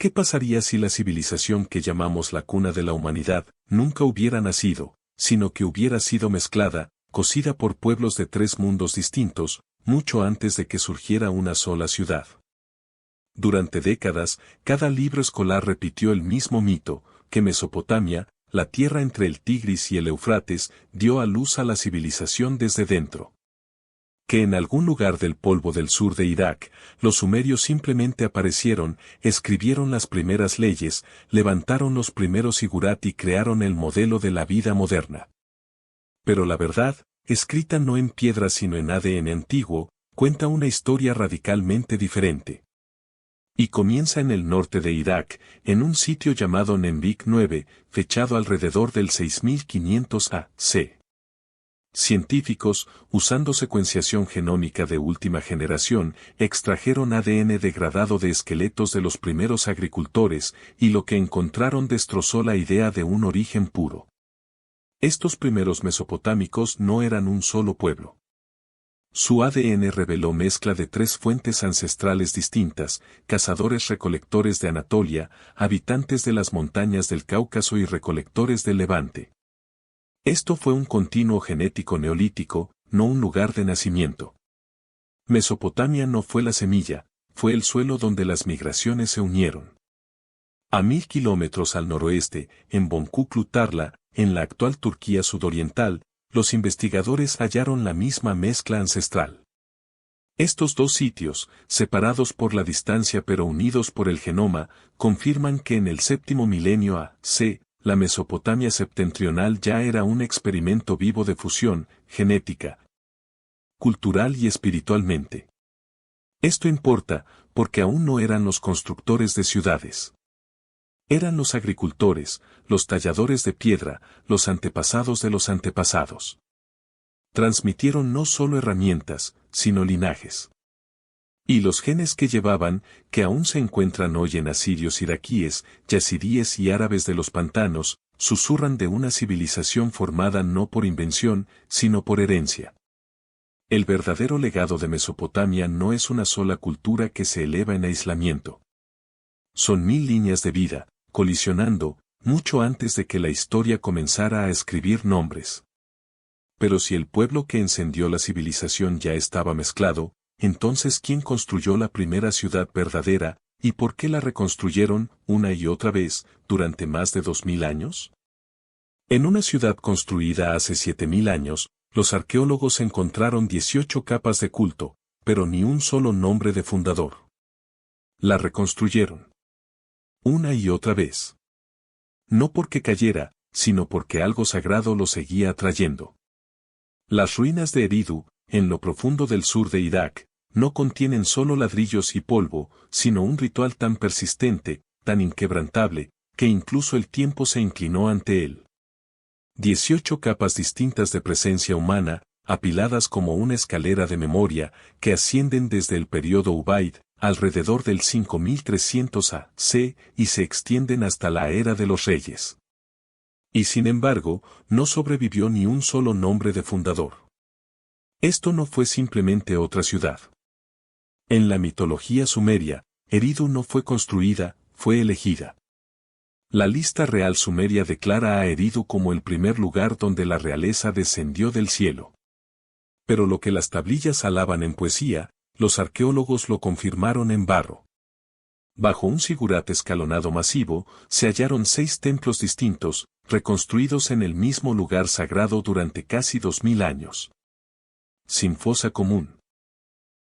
¿Qué pasaría si la civilización que llamamos la cuna de la humanidad nunca hubiera nacido, sino que hubiera sido mezclada, cosida por pueblos de tres mundos distintos, mucho antes de que surgiera una sola ciudad? Durante décadas, cada libro escolar repitió el mismo mito, que Mesopotamia, la tierra entre el Tigris y el Éufrates, dio a luz a la civilización desde dentro. Que en algún lugar del polvo del sur de Irak, los sumerios simplemente aparecieron, escribieron las primeras leyes, levantaron los primeros sigurat y crearon el modelo de la vida moderna. Pero la verdad, escrita no en piedra sino en ADN antiguo, cuenta una historia radicalmente diferente. Y comienza en el norte de Irak, en un sitio llamado Nenbik 9, fechado alrededor del 6500 a.C. Científicos, usando secuenciación genómica de última generación, extrajeron ADN degradado de esqueletos de los primeros agricultores, y lo que encontraron destrozó la idea de un origen puro. Estos primeros mesopotámicos no eran un solo pueblo. Su ADN reveló mezcla de tres fuentes ancestrales distintas, cazadores-recolectores de Anatolia, habitantes de las montañas del Cáucaso y recolectores del Levante. Esto fue un continuo genético neolítico, no un lugar de nacimiento. Mesopotamia no fue la semilla, fue el suelo donde las migraciones se unieron. A 1000 kilómetros al noroeste, en Boncuklu Tarla, en la actual Turquía sudoriental, los investigadores hallaron la misma mezcla ancestral. Estos dos sitios, separados por la distancia pero unidos por el genoma, confirman que en el séptimo milenio a.C., la Mesopotamia septentrional ya era un experimento vivo de fusión, genética, cultural y espiritualmente. Esto importa, porque aún no eran los constructores de ciudades. Eran los agricultores, los talladores de piedra, los antepasados de los antepasados. Transmitieron no solo herramientas, sino linajes. Y los genes que llevaban, que aún se encuentran hoy en asirios iraquíes, yazidíes y árabes de los pantanos, susurran de una civilización formada no por invención, sino por herencia. El verdadero legado de Mesopotamia no es una sola cultura que se eleva en aislamiento. Son 1000 líneas de vida, colisionando, mucho antes de que la historia comenzara a escribir nombres. Pero si el pueblo que encendió la civilización ya estaba mezclado, entonces ¿quién construyó la primera ciudad verdadera, y por qué la reconstruyeron, una y otra vez, durante más de 2000 años? En una ciudad construida hace 7000 años, los arqueólogos encontraron 18 capas de culto, pero ni un solo nombre de fundador. La reconstruyeron. Una y otra vez. No porque cayera, sino porque algo sagrado lo seguía atrayendo. Las ruinas de Eridu, en lo profundo del sur de Irak, no contienen solo ladrillos y polvo, sino un ritual tan persistente, tan inquebrantable, que incluso el tiempo se inclinó ante él. 18 capas distintas de presencia humana, apiladas como una escalera de memoria, que ascienden desde el período Ubaid, alrededor del 5300 a.C., y se extienden hasta la era de los reyes. Y sin embargo, no sobrevivió ni un solo nombre de fundador. Esto no fue simplemente otra ciudad. En la mitología sumeria, Eridu no fue construida, fue elegida. La lista real sumeria declara a Eridu como el primer lugar donde la realeza descendió del cielo. Pero lo que las tablillas alaban en poesía, los arqueólogos lo confirmaron en barro. Bajo un sigurat escalonado masivo, se hallaron 6 templos distintos, reconstruidos en el mismo lugar sagrado durante casi 2000 años. Sin fosa común.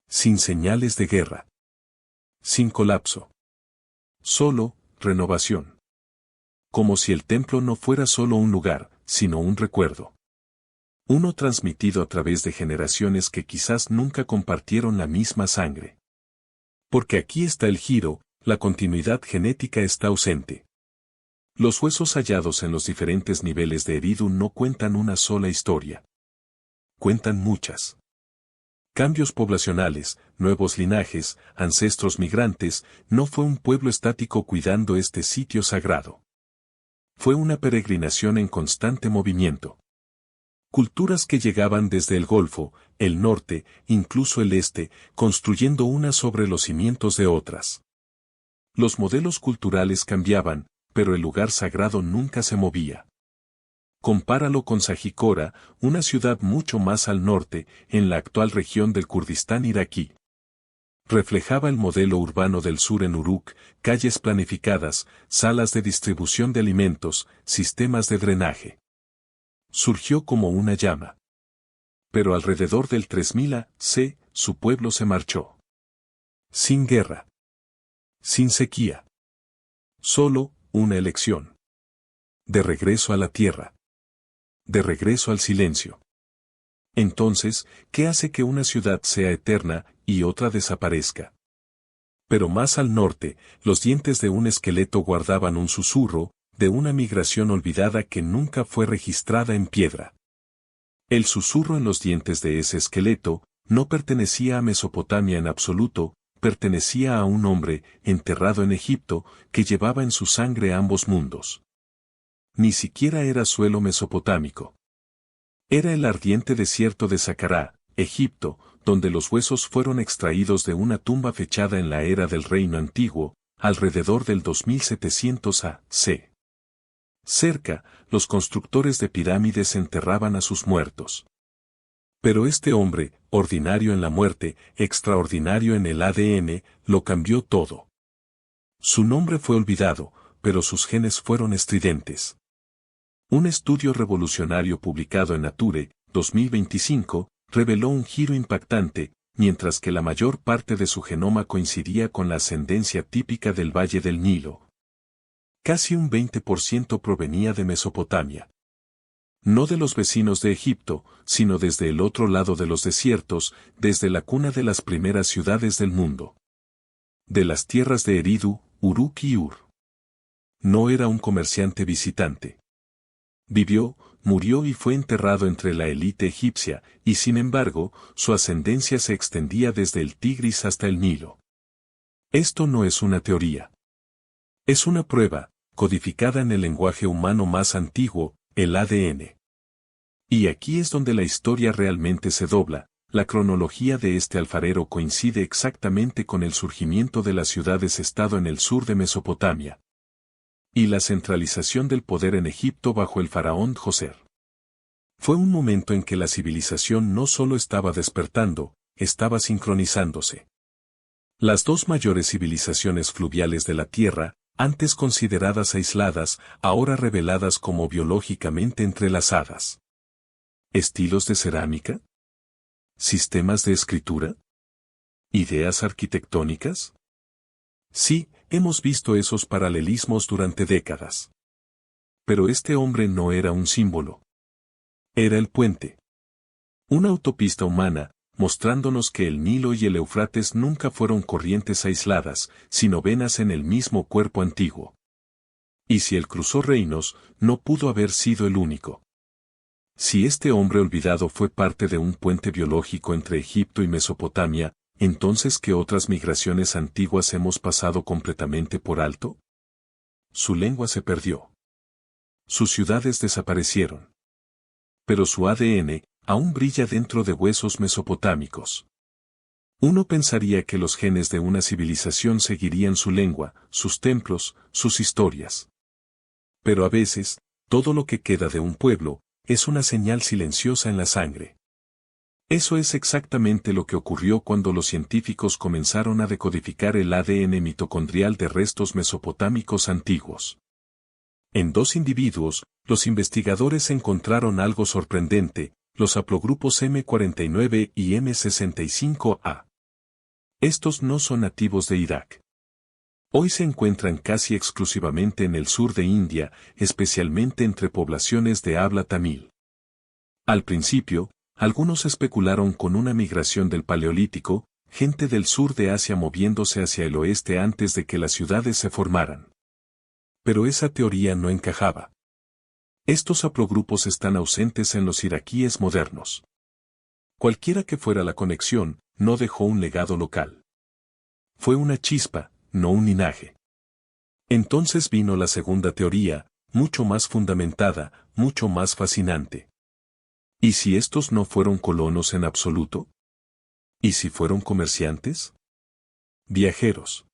Sin señales de guerra. Sin colapso. Solo, renovación. Como si el templo no fuera solo un lugar, sino un recuerdo. Uno transmitido a través de generaciones que quizás nunca compartieron la misma sangre. Porque aquí está el giro, la continuidad genética está ausente. Los huesos hallados en los diferentes niveles de Eridu no cuentan una sola historia. Cuentan muchas. Cambios poblacionales, nuevos linajes, ancestros migrantes, no fue un pueblo estático cuidando este sitio sagrado. Fue una peregrinación en constante movimiento. Culturas que llegaban desde el Golfo, el norte, incluso el este, construyendo unas sobre los cimientos de otras. Los modelos culturales cambiaban, pero el lugar sagrado nunca se movía. Compáralo con Sajicora, una ciudad mucho más al norte, en la actual región del Kurdistán iraquí. Reflejaba el modelo urbano del sur en Uruk, calles planificadas, salas de distribución de alimentos, sistemas de drenaje. Surgió como una llama. Pero alrededor del 3000 a.C., su pueblo se marchó. Sin guerra. Sin sequía. Solo, una elección. De regreso a la tierra. De regreso al silencio. Entonces, ¿qué hace que una ciudad sea eterna y otra desaparezca? Pero más al norte, los dientes de un esqueleto guardaban un susurro, de una migración olvidada que nunca fue registrada en piedra. El susurro en los dientes de ese esqueleto no pertenecía a Mesopotamia en absoluto, pertenecía a un hombre, enterrado en Egipto, que llevaba en su sangre ambos mundos. Ni siquiera era suelo mesopotámico. Era el ardiente desierto de Saqqara, Egipto, donde los huesos fueron extraídos de una tumba fechada en la era del Reino Antiguo, alrededor del 2700 a.C. Cerca, los constructores de pirámides enterraban a sus muertos. Pero este hombre, ordinario en la muerte, extraordinario en el ADN, lo cambió todo. Su nombre fue olvidado, pero sus genes fueron estridentes. Un estudio revolucionario publicado en Nature, 2025, reveló un giro impactante, mientras que la mayor parte de su genoma coincidía con la ascendencia típica del Valle del Nilo. Casi un 20% provenía de Mesopotamia. No de los vecinos de Egipto, sino desde el otro lado de los desiertos, desde la cuna de las primeras ciudades del mundo. De las tierras de Eridu, Uruk y Ur. No era un comerciante visitante. Vivió, murió y fue enterrado entre la élite egipcia, y sin embargo, su ascendencia se extendía desde el Tigris hasta el Nilo. Esto no es una teoría. Es una prueba, codificada en el lenguaje humano más antiguo, el ADN. Y aquí es donde la historia realmente se dobla. La cronología de este alfarero coincide exactamente con el surgimiento de las ciudades-estado en el sur de Mesopotamia. Y la centralización del poder en Egipto bajo el faraón Djoser. Fue un momento en que la civilización no solo estaba despertando, estaba sincronizándose. Las dos mayores civilizaciones fluviales de la Tierra, antes consideradas aisladas, ahora reveladas como biológicamente entrelazadas. ¿Estilos de cerámica? ¿Sistemas de escritura? ¿Ideas arquitectónicas? Sí, hemos visto esos paralelismos durante décadas. Pero este hombre no era un símbolo. Era el puente. Una autopista humana, mostrándonos que el Nilo y el Éufrates nunca fueron corrientes aisladas, sino venas en el mismo cuerpo antiguo. Y si él cruzó reinos, no pudo haber sido el único. Si este hombre olvidado fue parte de un puente biológico entre Egipto y Mesopotamia, entonces ¿qué otras migraciones antiguas hemos pasado completamente por alto? Su lengua se perdió. Sus ciudades desaparecieron. Pero su ADN aún brilla dentro de huesos mesopotámicos. Uno pensaría que los genes de una civilización seguirían su lengua, sus templos, sus historias. Pero a veces, todo lo que queda de un pueblo, es una señal silenciosa en la sangre. Eso es exactamente lo que ocurrió cuando los científicos comenzaron a decodificar el ADN mitocondrial de restos mesopotámicos antiguos. En dos individuos, los investigadores encontraron algo sorprendente, los haplogrupos M49 y M65A. Estos no son nativos de Irak. Hoy se encuentran casi exclusivamente en el sur de India, especialmente entre poblaciones de habla tamil. Al principio, algunos especularon con una migración del Paleolítico, gente del sur de Asia moviéndose hacia el oeste antes de que las ciudades se formaran. Pero esa teoría no encajaba. Estos haplogrupos están ausentes en los iraquíes modernos. Cualquiera que fuera la conexión, no dejó un legado local. Fue una chispa, no un linaje. Entonces vino la segunda teoría, mucho más fundamentada, mucho más fascinante. ¿Y si estos no fueron colonos en absoluto? ¿Y si fueron comerciantes? Viajeros.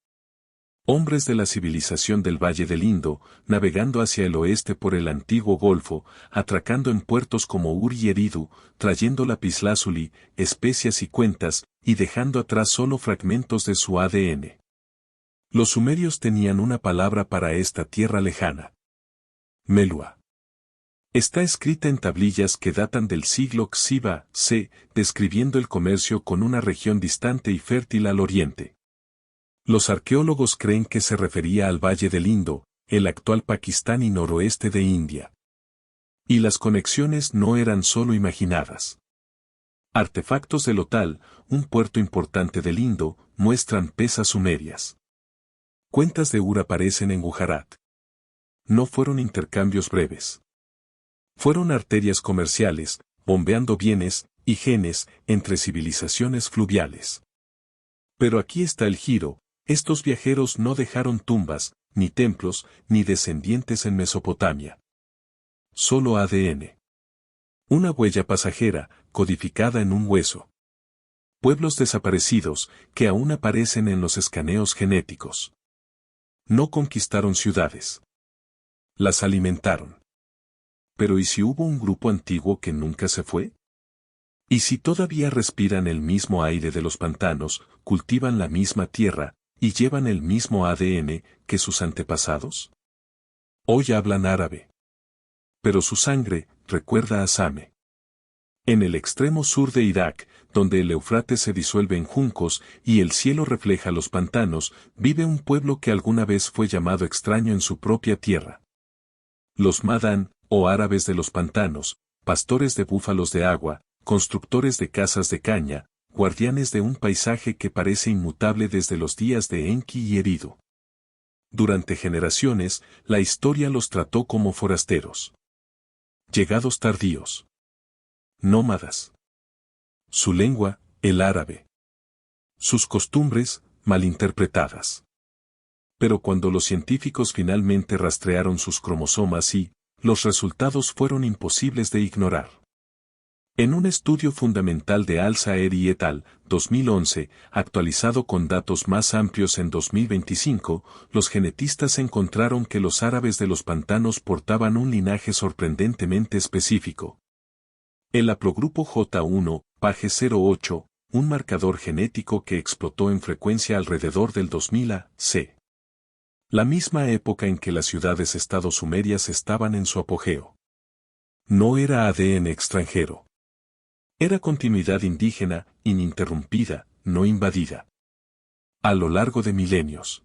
Hombres de la civilización del Valle del Indo, navegando hacia el oeste por el antiguo Golfo, atracando en puertos como Uri y Eridu, trayendo lapislázuli, especias y cuentas, y dejando atrás solo fragmentos de su ADN. Los sumerios tenían una palabra para esta tierra lejana. Melua. Está escrita en tablillas que datan del siglo Xiva C, describiendo el comercio con una región distante y fértil al oriente. Los arqueólogos creen que se refería al Valle del Indo, el actual Pakistán y noroeste de India. Y las conexiones no eran solo imaginadas. Artefactos de Lothal, un puerto importante del Indo, muestran pesas sumerias. Cuentas de Ur aparecen en Gujarat. No fueron intercambios breves. Fueron arterias comerciales, bombeando bienes y genes entre civilizaciones fluviales. Pero aquí está el giro. Estos viajeros no dejaron tumbas, ni templos, ni descendientes en Mesopotamia. Solo ADN. Una huella pasajera, codificada en un hueso. Pueblos desaparecidos, que aún aparecen en los escaneos genéticos. No conquistaron ciudades. Las alimentaron. Pero ¿y si hubo un grupo antiguo que nunca se fue? ¿Y si todavía respiran el mismo aire de los pantanos, cultivan la misma tierra, y llevan el mismo ADN que sus antepasados? Hoy hablan árabe. Pero su sangre recuerda a Same. En el extremo sur de Irak, donde el Éufrates se disuelve en juncos y el cielo refleja los pantanos, vive un pueblo que alguna vez fue llamado extraño en su propia tierra. Los Madan, o árabes de los pantanos, pastores de búfalos de agua, constructores de casas de caña, guardianes de un paisaje que parece inmutable desde los días de Enki y Eridu. Durante generaciones, la historia los trató como forasteros. Llegados tardíos. Nómadas. Su lengua, el árabe. Sus costumbres, malinterpretadas. Pero cuando los científicos finalmente rastrearon sus cromosomas los resultados fueron imposibles de ignorar. En un estudio fundamental de Al-Saeri et al. 2011, actualizado con datos más amplios en 2025, los genetistas encontraron que los árabes de los pantanos portaban un linaje sorprendentemente específico. El haplogrupo J1, PAGE 08, un marcador genético que explotó en frecuencia alrededor del 2000 AC. La misma época en que las ciudades-estado sumerias estaban en su apogeo. No era ADN extranjero. Era continuidad indígena, ininterrumpida, no invadida. A lo largo de milenios.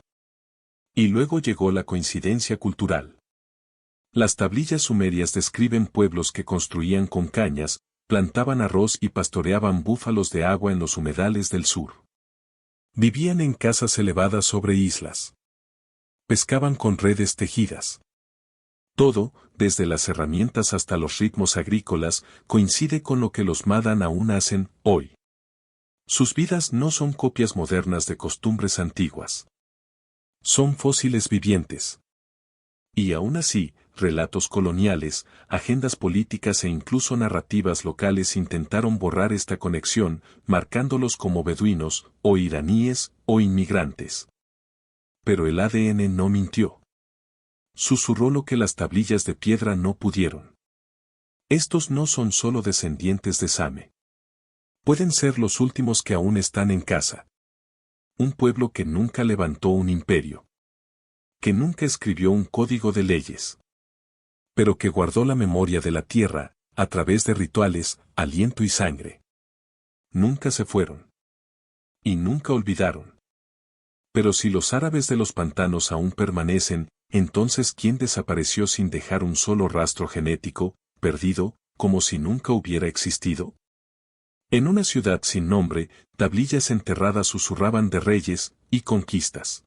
Y luego llegó la coincidencia cultural. Las tablillas sumerias describen pueblos que construían con cañas, plantaban arroz y pastoreaban búfalos de agua en los humedales del sur. Vivían en casas elevadas sobre islas. Pescaban con redes tejidas. Todo, desde las herramientas hasta los ritmos agrícolas, coincide con lo que los Madan aún hacen hoy. Sus vidas no son copias modernas de costumbres antiguas. Son fósiles vivientes. Y aún así, relatos coloniales, agendas políticas e incluso narrativas locales intentaron borrar esta conexión, marcándolos como beduinos, o iraníes, o inmigrantes. Pero el ADN no mintió. Susurró lo que las tablillas de piedra no pudieron. Estos no son solo descendientes de Same. Pueden ser los últimos que aún están en casa. Un pueblo que nunca levantó un imperio. Que nunca escribió un código de leyes. Pero que guardó la memoria de la tierra, a través de rituales, aliento y sangre. Nunca se fueron. Y nunca olvidaron. Pero si los árabes de los pantanos aún permanecen, entonces ¿quién desapareció sin dejar un solo rastro genético, perdido, como si nunca hubiera existido? En una ciudad sin nombre, tablillas enterradas susurraban de reyes y conquistas.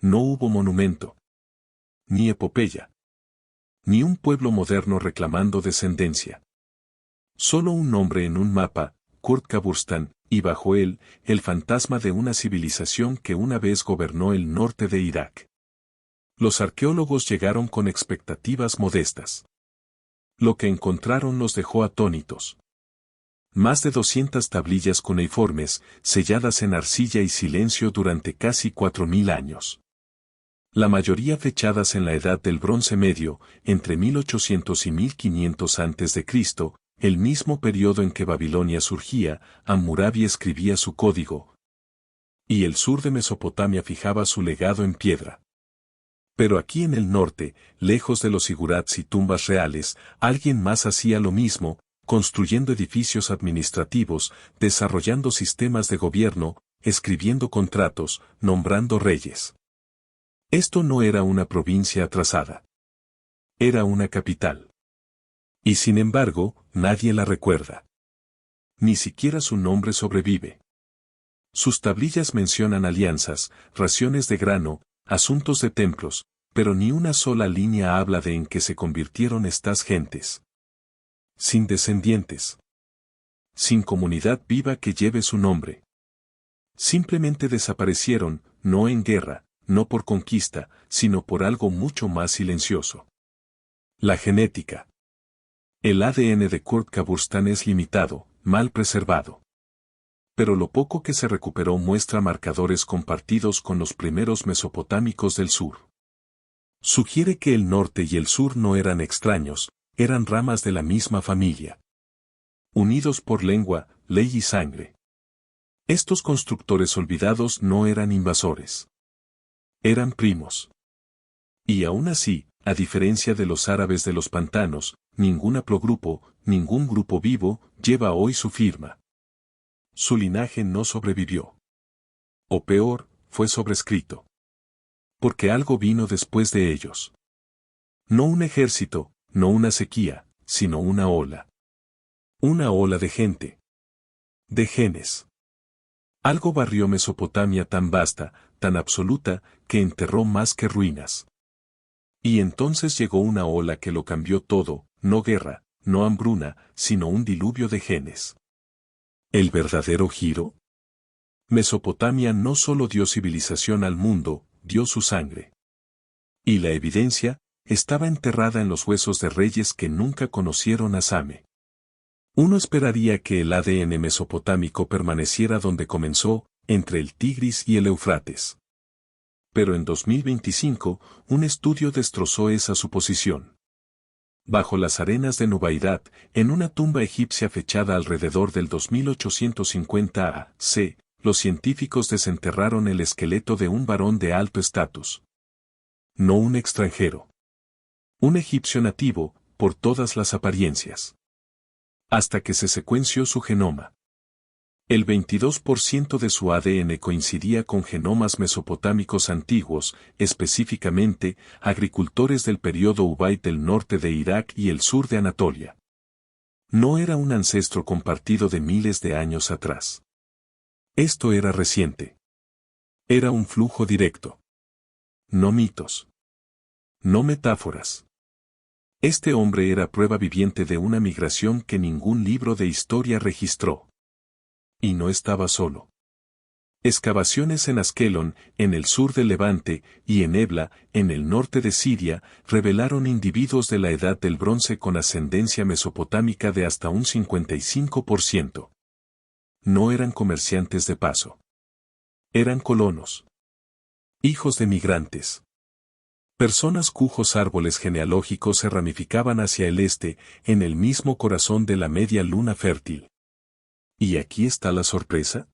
No hubo monumento. Ni epopeya. Ni un pueblo moderno reclamando descendencia. Solo un nombre en un mapa, Kurt Kaburstan, y bajo él, el fantasma de una civilización que una vez gobernó el norte de Irak. Los arqueólogos llegaron con expectativas modestas. Lo que encontraron los dejó atónitos. Más de 200 tablillas cuneiformes, selladas en arcilla y silencio durante casi 4000 años. La mayoría fechadas en la Edad del Bronce Medio, entre 1800 y 1500 a.C., el mismo periodo en que Babilonia surgía, Hammurabi escribía su código, y el sur de Mesopotamia fijaba su legado en piedra. Pero aquí en el norte, lejos de los zigurats y tumbas reales, alguien más hacía lo mismo, construyendo edificios administrativos, desarrollando sistemas de gobierno, escribiendo contratos, nombrando reyes. Esto no era una provincia atrasada. Era una capital. Y sin embargo, nadie la recuerda. Ni siquiera su nombre sobrevive. Sus tablillas mencionan alianzas, raciones de grano, asuntos de templos, pero ni una sola línea habla de en qué se convirtieron estas gentes. Sin descendientes. Sin comunidad viva que lleve su nombre. Simplemente desaparecieron, no en guerra, no por conquista, sino por algo mucho más silencioso. La genética. El ADN de Kurt Kaburstan es limitado, mal preservado. Pero lo poco que se recuperó muestra marcadores compartidos con los primeros mesopotámicos del sur. Sugiere que el norte y el sur no eran extraños, eran ramas de la misma familia. Unidos por lengua, ley y sangre. Estos constructores olvidados no eran invasores. Eran primos. Y aún así, a diferencia de los árabes de los pantanos, ningún haplogrupo, ningún grupo vivo, lleva hoy su firma. Su linaje no sobrevivió. O peor, fue sobrescrito. Porque algo vino después de ellos. No un ejército, no una sequía, sino una ola. Una ola de gente. De genes. Algo barrió Mesopotamia tan vasta, tan absoluta, que enterró más que ruinas. Y entonces llegó una ola que lo cambió todo, no guerra, no hambruna, sino un diluvio de genes. ¿El verdadero giro? Mesopotamia no solo dio civilización al mundo, dio su sangre. Y la evidencia, estaba enterrada en los huesos de reyes que nunca conocieron a Same. Uno esperaría que el ADN mesopotámico permaneciera donde comenzó, entre el Tigris y el Éufrates. Pero en 2025, un estudio destrozó esa suposición. Bajo las arenas de Nubairat, en una tumba egipcia fechada alrededor del 2850 a.C., los científicos desenterraron el esqueleto de un varón de alto estatus. No un extranjero. Un egipcio nativo, por todas las apariencias. Hasta que se secuenció su genoma. El 22% de su ADN coincidía con genomas mesopotámicos antiguos, específicamente, agricultores del período Ubaid del norte de Irak y el sur de Anatolia. No era un ancestro compartido de miles de años atrás. Esto era reciente. Era un flujo directo. No mitos. No metáforas. Este hombre era prueba viviente de una migración que ningún libro de historia registró. Y no estaba solo. Excavaciones en Askelon, en el sur del Levante, y en Ebla, en el norte de Siria, revelaron individuos de la Edad del Bronce con ascendencia mesopotámica de hasta un 55%. No eran comerciantes de paso. Eran colonos. Hijos de migrantes. Personas cujos árboles genealógicos se ramificaban hacia el este, en el mismo corazón de la media luna fértil. ¿Y aquí está la sorpresa?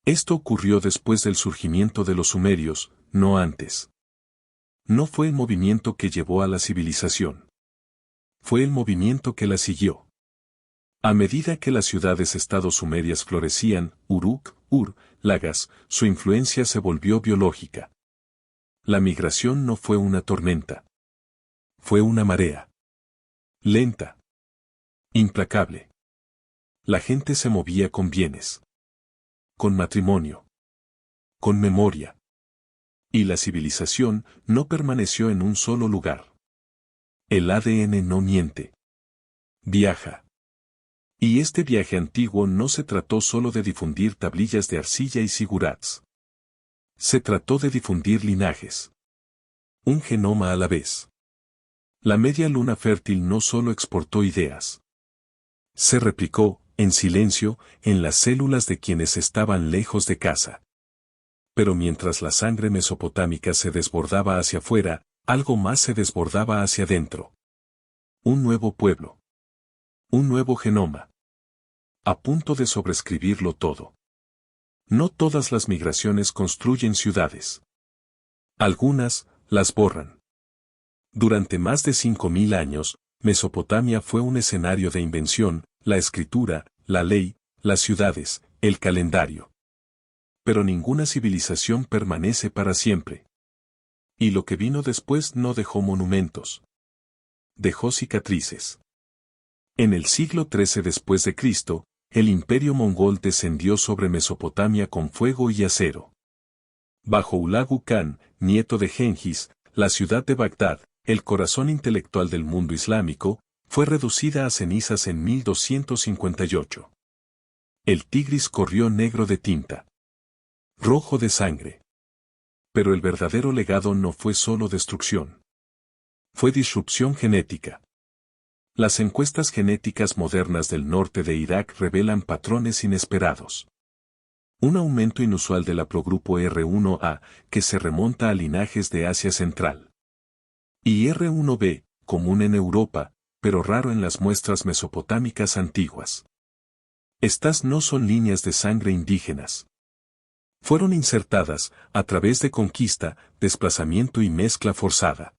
Esto ocurrió después del surgimiento de los sumerios, no antes. No fue el movimiento que llevó a la civilización. Fue el movimiento que la siguió. A medida que las ciudades-estado sumerias florecían, Uruk, Lagas, su influencia se volvió biológica. La migración no fue una tormenta. Fue una marea. Lenta. Implacable. La gente se movía con bienes. Con matrimonio. Con memoria. Y la civilización no permaneció en un solo lugar. El ADN no miente. Viaja. Y este viaje antiguo no se trató solo de difundir tablillas de arcilla y sigurats. Se trató de difundir linajes. Un genoma a la vez. La media luna fértil no solo exportó ideas. Se replicó, en silencio, en las células de quienes estaban lejos de casa. Pero mientras la sangre mesopotámica se desbordaba hacia afuera, algo más se desbordaba hacia adentro. Un nuevo pueblo. Un nuevo genoma. A punto de sobreescribirlo todo. No todas las migraciones construyen ciudades. Algunas, las borran. Durante más de 5000 años, Mesopotamia fue un escenario de invención, la escritura, la ley, las ciudades, el calendario. Pero ninguna civilización permanece para siempre. Y lo que vino después no dejó monumentos. Dejó cicatrices. En el siglo XIII después de Cristo, el imperio mongol descendió sobre Mesopotamia con fuego y acero. Bajo Hulagu Khan, nieto de Gengis, la ciudad de Bagdad, el corazón intelectual del mundo islámico, fue reducida a cenizas en 1258. El Tigris corrió negro de tinta. Rojo de sangre. Pero el verdadero legado no fue solo destrucción. Fue disrupción genética. Las encuestas genéticas modernas del norte de Irak revelan patrones inesperados. Un aumento inusual del haplogrupo R1A, que se remonta a linajes de Asia Central. Y R1B, común en Europa, pero raro en las muestras mesopotámicas antiguas. Estas no son líneas de sangre indígenas. Fueron insertadas, a través de conquista, desplazamiento y mezcla forzada.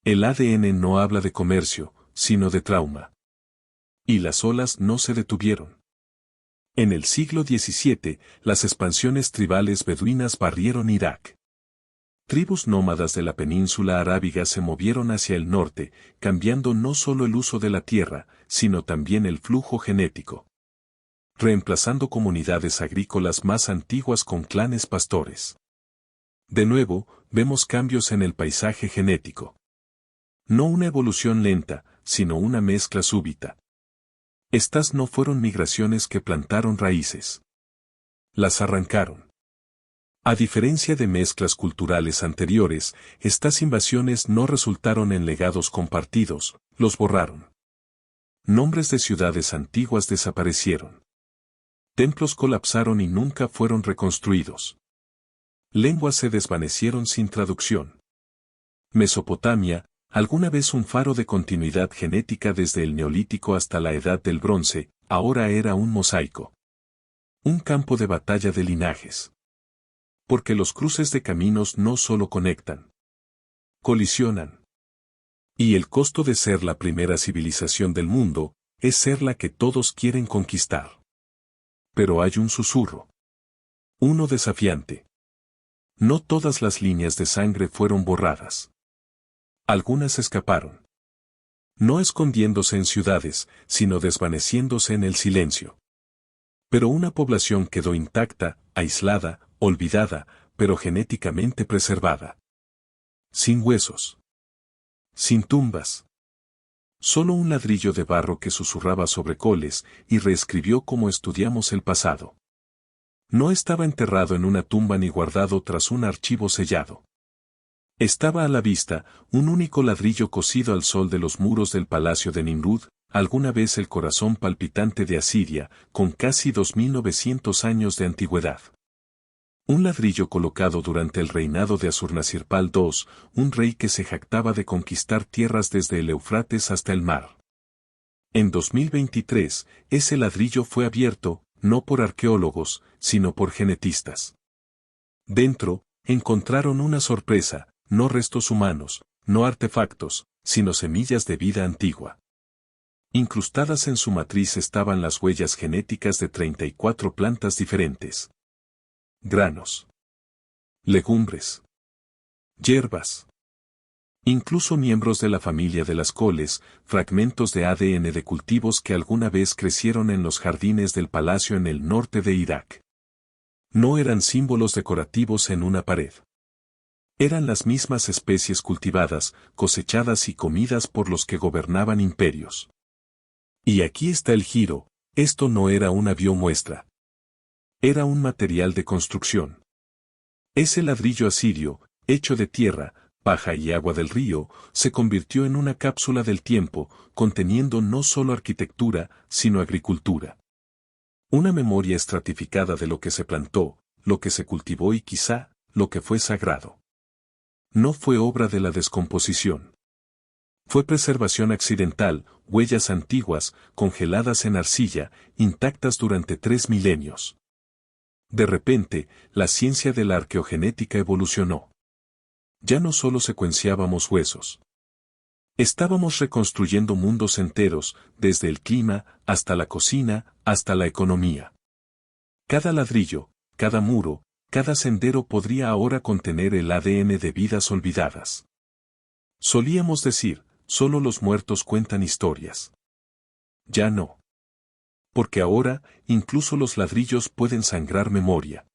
El ADN no habla de comercio, sino de trauma. Y las olas no se detuvieron. En el siglo XVII, las expansiones tribales beduinas barrieron Irak. Tribus nómadas de la península arábiga se movieron hacia el norte, cambiando no solo el uso de la tierra, sino también el flujo genético. Reemplazando comunidades agrícolas más antiguas con clanes pastores. De nuevo, vemos cambios en el paisaje genético. No una evolución lenta, sino una mezcla súbita. Estas no fueron migraciones que plantaron raíces. Las arrancaron. A diferencia de mezclas culturales anteriores, estas invasiones no resultaron en legados compartidos, los borraron. Nombres de ciudades antiguas desaparecieron. Templos colapsaron y nunca fueron reconstruidos. Lenguas se desvanecieron sin traducción. Mesopotamia, alguna vez un faro de continuidad genética desde el Neolítico hasta la Edad del Bronce, ahora era un mosaico. Un campo de batalla de linajes. Porque los cruces de caminos no solo conectan. Colisionan. Y el costo de ser la primera civilización del mundo, es ser la que todos quieren conquistar. Pero hay un susurro. Uno desafiante. No todas las líneas de sangre fueron borradas. Algunas escaparon. No escondiéndose en ciudades, sino desvaneciéndose en el silencio. Pero una población quedó intacta, aislada, olvidada, pero genéticamente preservada. Sin huesos. Sin tumbas. Solo un ladrillo de barro que susurraba sobre coles y reescribió como estudiamos el pasado. No estaba enterrado en una tumba ni guardado tras un archivo sellado. Estaba a la vista, un único ladrillo cosido al sol de los muros del palacio de Nimrud, alguna vez el corazón palpitante de Asiria, con casi 2900 años de antigüedad. Un ladrillo colocado durante el reinado de Asurnasirpal II, un rey que se jactaba de conquistar tierras desde el Éufrates hasta el mar. En 2023, ese ladrillo fue abierto, no por arqueólogos, sino por genetistas. Dentro, encontraron una sorpresa, no restos humanos, no artefactos, sino semillas de vida antigua. Incrustadas en su matriz estaban las huellas genéticas de 34 plantas diferentes. Granos. Legumbres. Hierbas. Incluso miembros de la familia de las coles, fragmentos de ADN de cultivos que alguna vez crecieron en los jardines del palacio en el norte de Irak. No eran símbolos decorativos en una pared. Eran las mismas especies cultivadas, cosechadas y comidas por los que gobernaban imperios. Y aquí está el giro, esto no era una biomuestra. Era un material de construcción. Ese ladrillo asirio, hecho de tierra, paja y agua del río, se convirtió en una cápsula del tiempo, conteniendo no solo arquitectura, sino agricultura. Una memoria estratificada de lo que se plantó, lo que se cultivó y quizá, lo que fue sagrado. No fue obra de la descomposición. Fue preservación accidental, huellas antiguas, congeladas en arcilla, intactas durante 3 milenios. De repente, la ciencia de la arqueogenética evolucionó. Ya no solo secuenciábamos huesos. Estábamos reconstruyendo mundos enteros, desde el clima, hasta la cocina, hasta la economía. Cada ladrillo, cada muro, cada sendero podría ahora contener el ADN de vidas olvidadas. Solíamos decir, solo los muertos cuentan historias. Ya no. Porque ahora, incluso los ladrillos pueden sangrar memoria.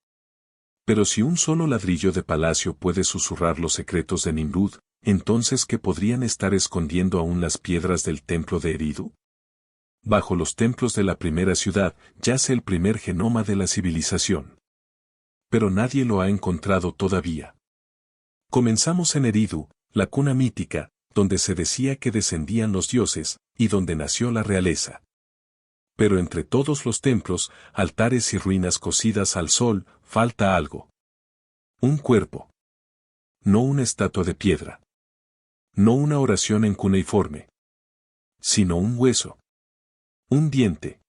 Pero si un solo ladrillo de palacio puede susurrar los secretos de Nimrud, entonces ¿qué podrían estar escondiendo aún las piedras del templo de Eridu? Bajo los templos de la primera ciudad yace el primer genoma de la civilización. Pero nadie lo ha encontrado todavía. Comenzamos en Eridu, la cuna mítica, donde se decía que descendían los dioses, y donde nació la realeza. Pero entre todos los templos, altares y ruinas cocidas al sol, falta algo. Un cuerpo. No una estatua de piedra. No una oración en cuneiforme. Sino un hueso. Un diente.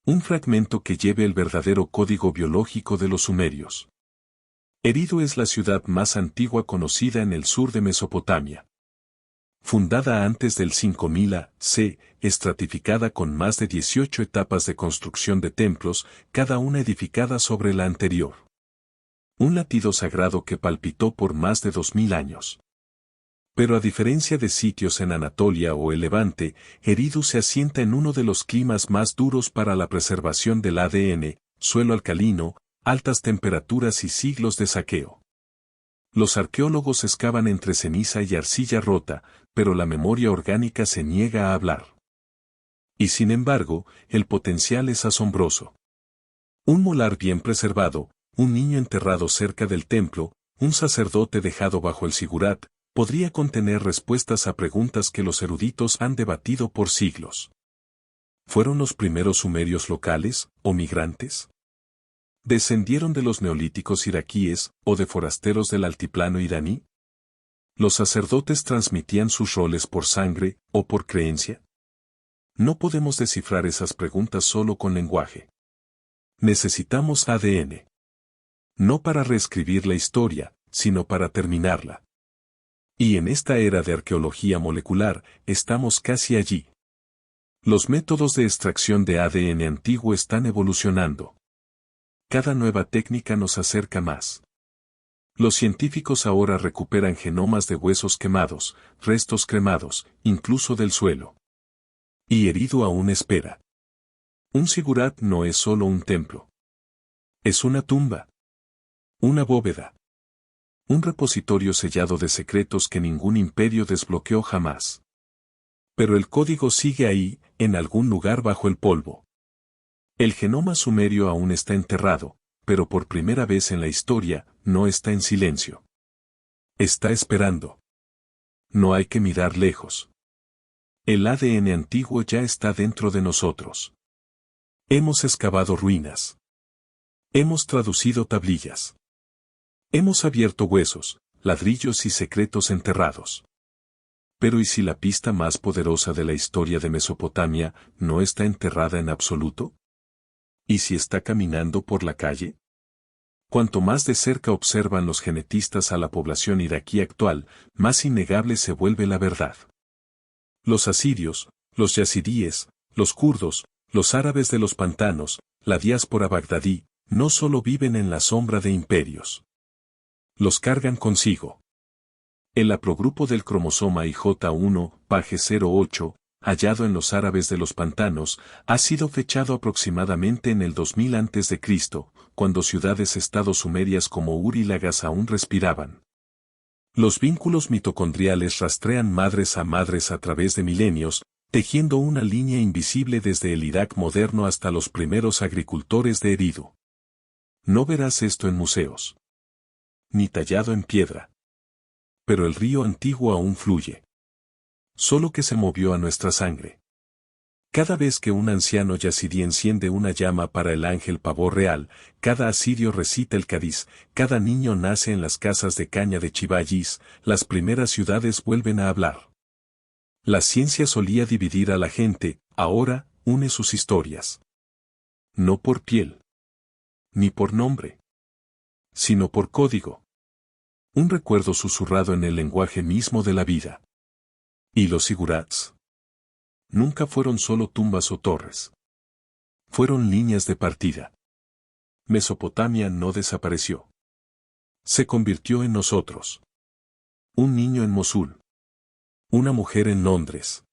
Un fragmento que lleve el verdadero código biológico de los sumerios. Eridu es la ciudad más antigua conocida en el sur de Mesopotamia. Fundada antes del 5000 a.C., estratificada con más de 18 etapas de construcción de templos, cada una edificada sobre la anterior. Un latido sagrado que palpitó por más de 2000 años. Pero a diferencia de sitios en Anatolia o el Levante, Eridu se asienta en uno de los climas más duros para la preservación del ADN, suelo alcalino, altas temperaturas y siglos de saqueo. Los arqueólogos excavan entre ceniza y arcilla rota, pero la memoria orgánica se niega a hablar. Y sin embargo, el potencial es asombroso. Un molar bien preservado, un niño enterrado cerca del templo, un sacerdote dejado bajo el sigurat, podría contener respuestas a preguntas que los eruditos han debatido por siglos. ¿Fueron los primeros sumerios locales, o migrantes? ¿Descendieron de los neolíticos iraquíes, o de forasteros del altiplano iraní? ¿Los sacerdotes transmitían sus roles por sangre, o por creencia? No podemos descifrar esas preguntas solo con lenguaje. Necesitamos ADN. No para reescribir la historia, sino para terminarla. Y en esta era de arqueología molecular, estamos casi allí. Los métodos de extracción de ADN antiguo están evolucionando. Cada nueva técnica nos acerca más. Los científicos ahora recuperan genomas de huesos quemados, restos cremados, incluso del suelo. Y Eridu aún espera. Un sigurat no es solo un templo. Es una tumba. Una bóveda. Un repositorio sellado de secretos que ningún imperio desbloqueó jamás. Pero el código sigue ahí, en algún lugar bajo el polvo. El genoma sumerio aún está enterrado, pero por primera vez en la historia, no está en silencio. Está esperando. No hay que mirar lejos. El ADN antiguo ya está dentro de nosotros. Hemos excavado ruinas. Hemos traducido tablillas. Hemos abierto huesos, ladrillos y secretos enterrados. Pero ¿y si la pista más poderosa de la historia de Mesopotamia no está enterrada en absoluto? ¿Y si está caminando por la calle? Cuanto más de cerca observan los genetistas a la población iraquí actual, más innegable se vuelve la verdad. Los asirios, los yazidíes, los kurdos, los árabes de los pantanos, la diáspora bagdadí, no solo viven en la sombra de imperios. Los cargan consigo. El haplogrupo del cromosoma IJ1, Page 08, hallado en los árabes de los pantanos, ha sido fechado aproximadamente en el 2000 a.C., cuando ciudades-estado sumerias como Ur y Lagas aún respiraban. Los vínculos mitocondriales rastrean madres a través de milenios, tejiendo una línea invisible desde el Irak moderno hasta los primeros agricultores de Eridu. No verás esto en museos. Ni tallado en piedra. Pero el río antiguo aún fluye. Solo que se movió a nuestra sangre. Cada vez que un anciano yazidí enciende una llama para el ángel pavor real, cada asirio recita el Cádiz, cada niño nace en las casas de caña de Chivallis, las primeras ciudades vuelven a hablar. La ciencia solía dividir a la gente, ahora une sus historias. No por piel, ni por nombre, sino por código. Un recuerdo susurrado en el lenguaje mismo de la vida. ¿Y los zigurats? Nunca fueron solo tumbas o torres. Fueron líneas de partida. Mesopotamia no desapareció. Se convirtió en nosotros. Un niño en Mosul. Una mujer en Londres.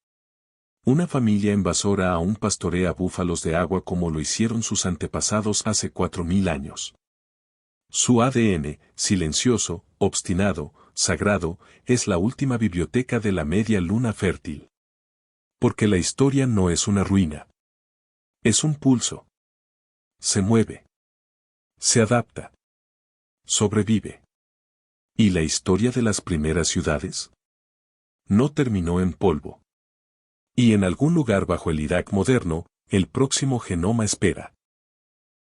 Una familia invasora aún pastorea búfalos de agua como lo hicieron sus antepasados hace 4000 años. Su ADN, silencioso, obstinado, sagrado, es la última biblioteca de la media luna fértil. Porque la historia no es una ruina. Es un pulso. Se mueve. Se adapta. Sobrevive. ¿Y la historia de las primeras ciudades? No terminó en polvo. Y en algún lugar bajo el Irak moderno, el próximo genoma espera.